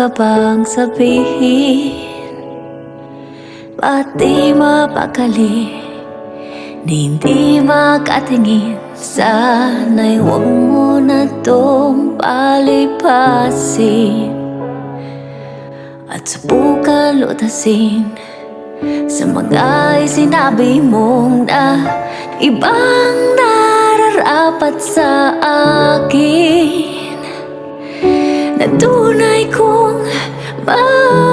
ka bang sabihin? Ba't di mapakali? Di hindi makatingin. Sana'y huwag mo na tong palipasin at subukan lutasin sa mga sinabi mong na ibang nararapat sa akin, na tunay kong mamahalin.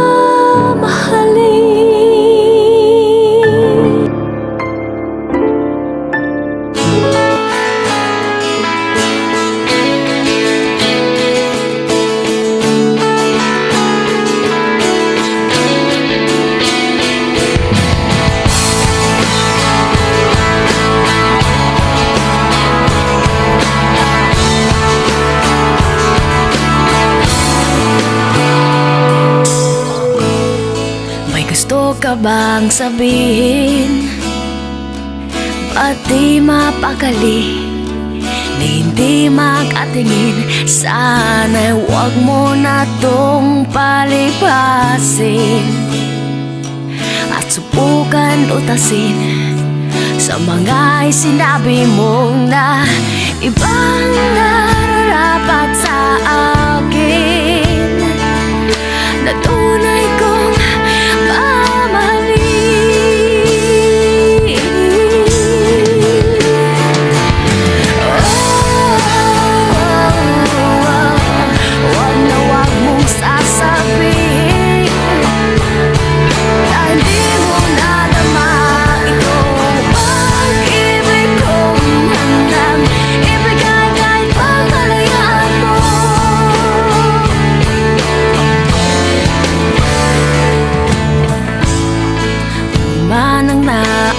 Gusto ka bang sabihin? Ba't di mapakali? Di hindi makatingin. Sana'y huwag mo na tong palipasin at subukan lutasin sa mga sinabi mong na ibang nararapat sa akin, na tunay kong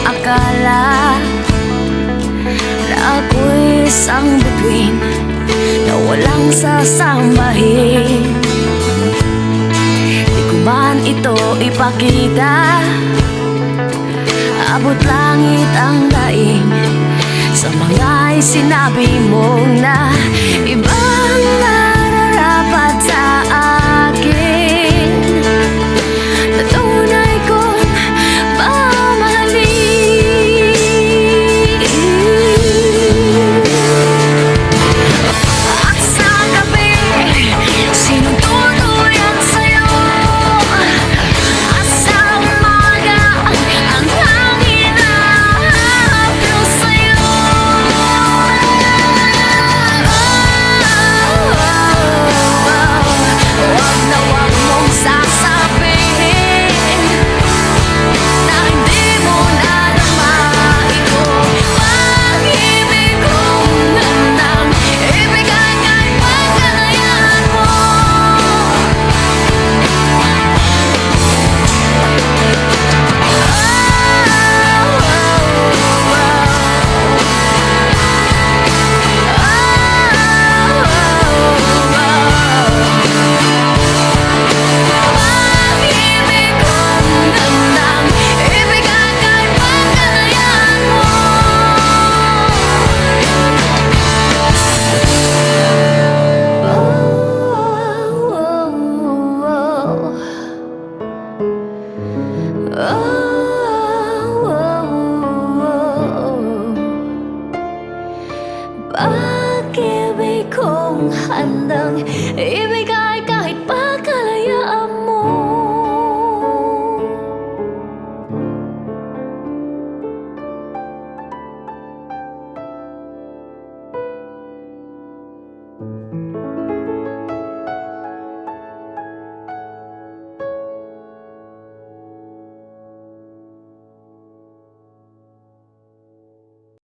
akala na ako'y isang bituin na walang sasambahin. Di ko man ito ipakita, abot langit ang daing sa mga sinabi mong na ibang nararapat sa akin, na tunay kong pag-ibig kong handang ibigay kahit pa kalayaan mo.